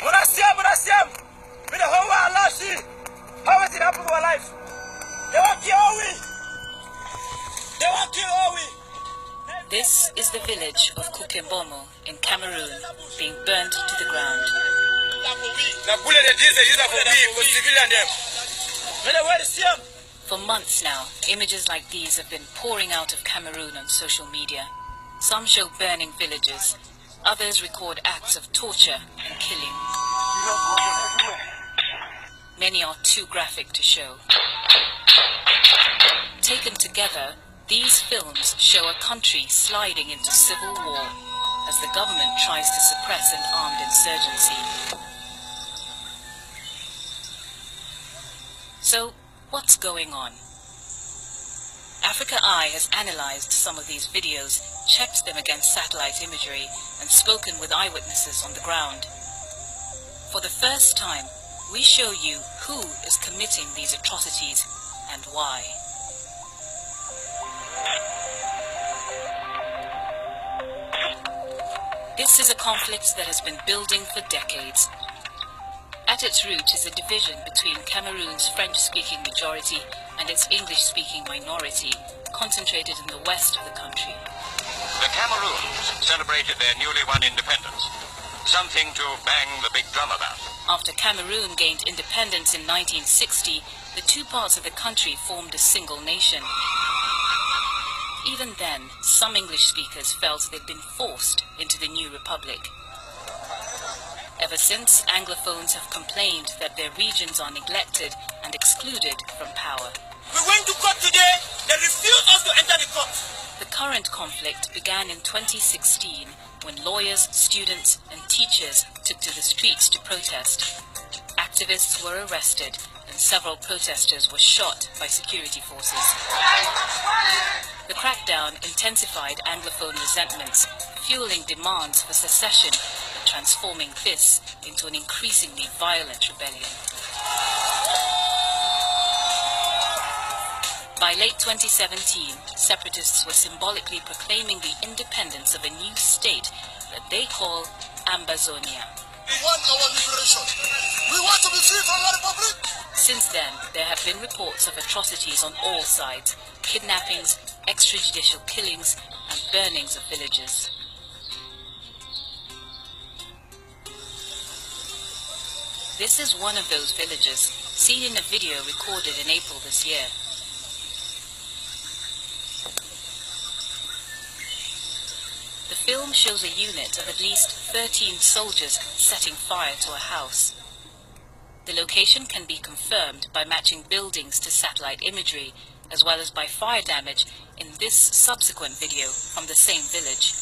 With the whole world lost you. How is it happen to our life? They want to kill all we. They want to kill all we. This is the village of Kukembomo in Cameroon being burnt to the ground. For months now, images like these have been pouring out of Cameroon on social media. Some show burning villages, others record acts of torture and killing. Many are too graphic to show. Taken together, these films show a country sliding into civil war as the government tries to suppress an armed insurgency. So, what's going on? Africa Eye has analyzed some of these videos, checked them against satellite imagery, and spoken with eyewitnesses on the ground. For the first time, we show you who is committing these atrocities and why. This is a conflict that has been building for decades. At its root is a division between Cameroon's French-speaking majority and its English-speaking minority, concentrated in the west of the country. The Cameroons celebrated their newly won independence, something to bang the big drum about. After Cameroon gained independence in 1960, the two parts of the country formed a single nation. Even then, some English speakers felt they'd been forced into the new republic. Ever since, Anglophones have complained that their regions are neglected and excluded from power. We went to court today. They refused us to enter the court. The current conflict began in 2016 when lawyers, students and teachers took to the streets to protest. Activists were arrested and several protesters were shot by security forces. The crackdown intensified Anglophone resentments, fueling demands for secession and transforming this into an increasingly violent rebellion. By late 2017, separatists were symbolically proclaiming the independence of a new state that they call Ambazonia. We want our liberation. We want to be free from La Republic. Since then, there have been reports of atrocities on all sides, kidnappings, extrajudicial killings, and burnings of villages. This is one of those villages, seen in a video recorded in April this year. The film shows a unit of at least 13 soldiers setting fire to a house. The location can be confirmed by matching buildings to satellite imagery, as well as by fire damage in this subsequent video from the same village.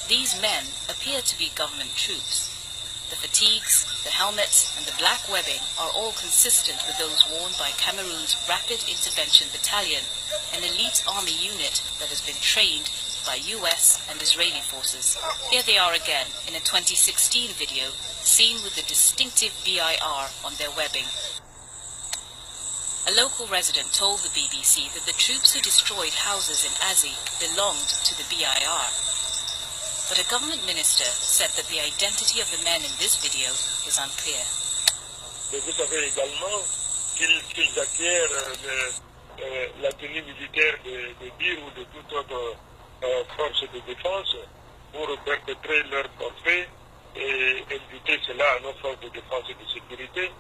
These men appear to be government troops. The fatigues, the helmets, and the black webbing are all consistent with those worn by Cameroon's Rapid Intervention Battalion, an elite army unit that has been trained by US and Israeli forces. Here they are again in a 2016 video, seen with the distinctive BIR on their webbing. A local resident told the BBC that the troops who destroyed houses in Azi belonged to the BIR. But a government minister said that the identity of the men in this video is unclear. Vous savez également qu'ils acquièrent la tenue militaire de BIR ou de toute autre force de défense pour perpétrer leurs forfaits et imputer cela à nos forces de défense et de sécurité.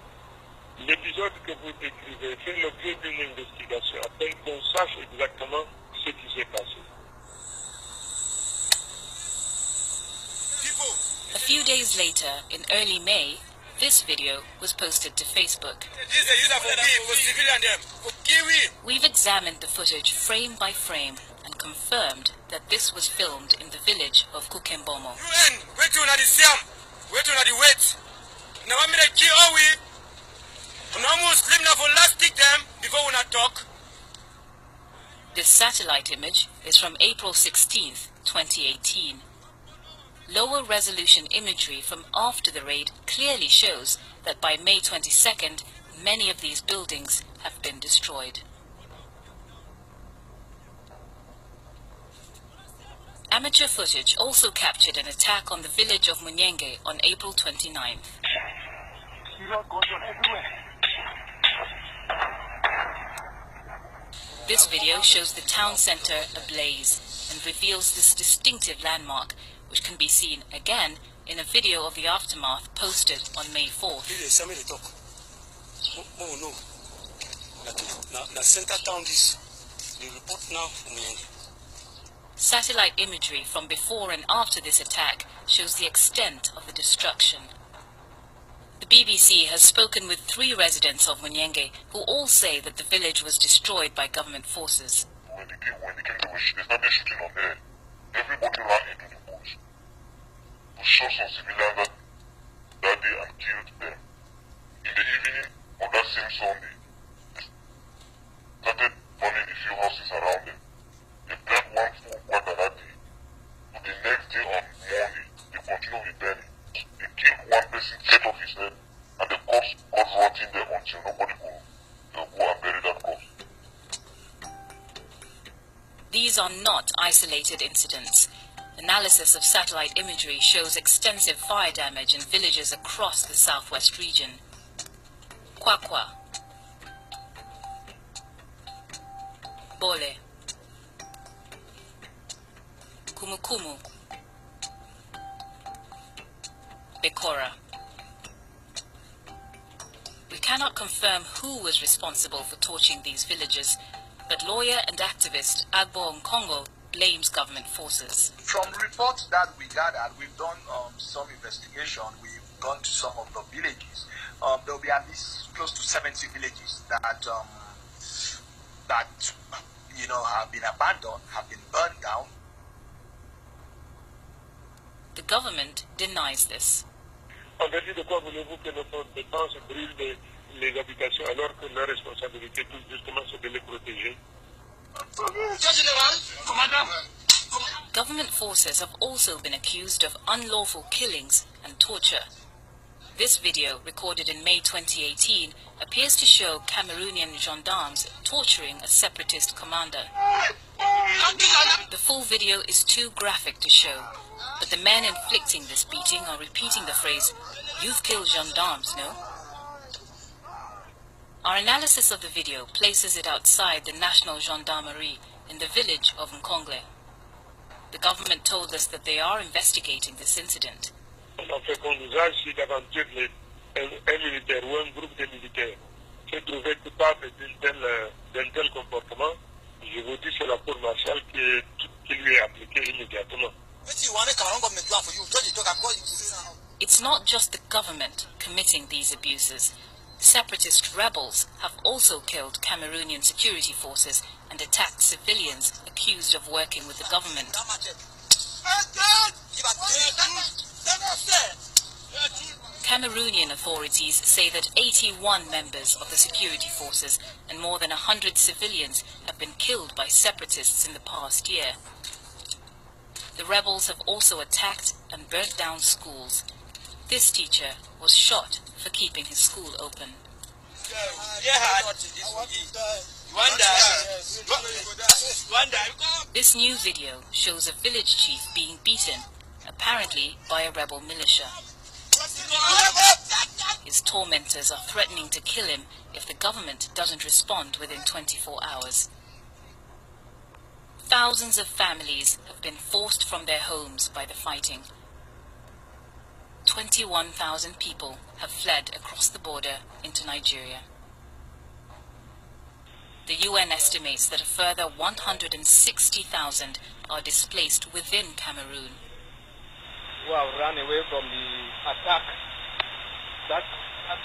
L'épisode que vous décrivez fait l'objet d'une investigation afin qu'on sache exactement ce qui s'est passé. A few days later, in early May, this video was posted to Facebook. We've examined the footage frame by frame and confirmed that this was filmed in the village of Kukembomo. This satellite image is from April 16th, 2018. Lower resolution imagery from after the raid clearly shows that by May 22nd, many of these buildings have been destroyed. Amateur footage also captured an attack on the village of Munyenge on April 29th. This video shows the town center ablaze and reveals this distinctive landmark, which can be seen again in a video of the aftermath posted on May 4th. Satellite imagery from before and after this attack shows the extent of the destruction. The BBC has spoken with 3 residents of Munyenge who all say that the village was destroyed by government forces. When they came, they started shooting on air. Everybody ran into the bush to shot some civilians that day and killed them. In the evening, on that same Sunday, they started burning a few houses around them. They burnt one full quarter that day. So the next day on Monday, they continued with burning. They killed one person, cut off his head, and the corpse got rotting there until nobody could go and bury that corpse. These are not isolated incidents. Analysis of satellite imagery shows extensive fire damage in villages across the southwest region. Kwakwa, Bole, Kumukumu, Bekora. We cannot confirm who was responsible for torching these villages, but lawyer and activist Agbo Nkongo blames government forces. From reports that we gathered, we've done some investigation. We've gone to some of the villages. There will be at least close to 70 villages that have been abandoned, have been burned down. The government denies this. En vertu de quoi voulez-vous que notre défense brûle les habitations alors que la responsabilité tout justement c'est de les protéger? Government forces have also been accused of unlawful killings and torture. This video, recorded in May 2018, appears to show Cameroonian gendarmes torturing a separatist commander. The full video is too graphic to show, but the men inflicting this beating are repeating the phrase, "You've killed gendarmes, no?" Our analysis of the video places it outside the National Gendarmerie in the village of Nkongwe. The government told us that they are investigating this incident. On fait qu'on nous a si d'aventure un militaire ou un groupe de militaires s'est trouvé coupable d'un tel comportement, je vous dis c'est la cour martiale qui lui est appliquée immédiatement. It's not just the government committing these abuses. Separatist rebels have also killed Cameroonian security forces and attacked civilians accused of working with the government. Cameroonian authorities say that 81 members of the security forces and more than 100 civilians have been killed by separatists in the past year. The rebels have also attacked and burnt down schools. This teacher was shot for keeping his school open. This new video shows a village chief being beaten, apparently by a rebel militia. His tormentors are threatening to kill him if the government doesn't respond within 24 hours. Thousands of families have been forced from their homes by the fighting. 21,000 people have fled across the border into Nigeria. The UN estimates that a further 160,000 are displaced within Cameroon. Who have run away from the attack that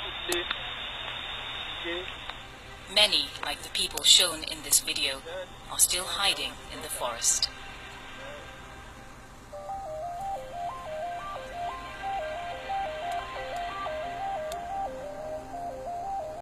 took place. Many, like the people shown in this video, are still hiding in the forest.